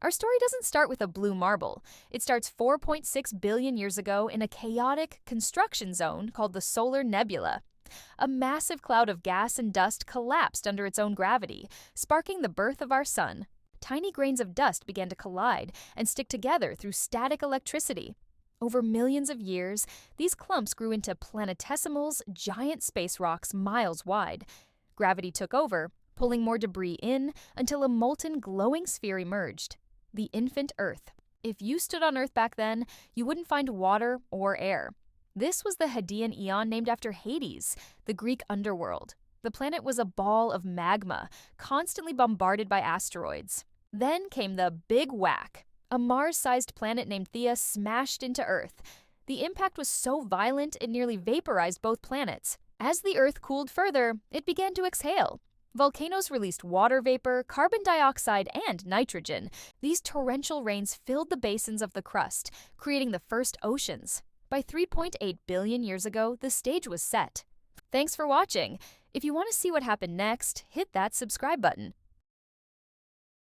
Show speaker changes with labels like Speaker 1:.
Speaker 1: Our story doesn't start with a blue marble. It starts 4.6 billion years ago in a chaotic construction zone called the solar nebula. A massive cloud of gas and dust collapsed under its own gravity, sparking the birth of our sun. Tiny grains of dust began to collide and stick together through static electricity. Over millions of years, these clumps grew into planetesimals, giant space rocks miles wide. Gravity took over, pulling more debris in until a molten, glowing sphere emerged. The infant Earth. If you stood on Earth back then, you wouldn't find water or air. This was the Hadean Eon named after Hades, the Greek underworld. The planet was a ball of magma, constantly bombarded by asteroids. Then came the Big Whack. A Mars-sized planet named Theia smashed into Earth. The impact was so violent it nearly vaporized both planets. As the Earth cooled further, it began to exhale. Volcanoes released water vapor, carbon dioxide, and nitrogen. These torrential rains filled the basins of the crust, creating the first oceans. By 3.8 billion years ago, the stage was set. Thanks for watching. If you want to see what happened next, hit that subscribe button.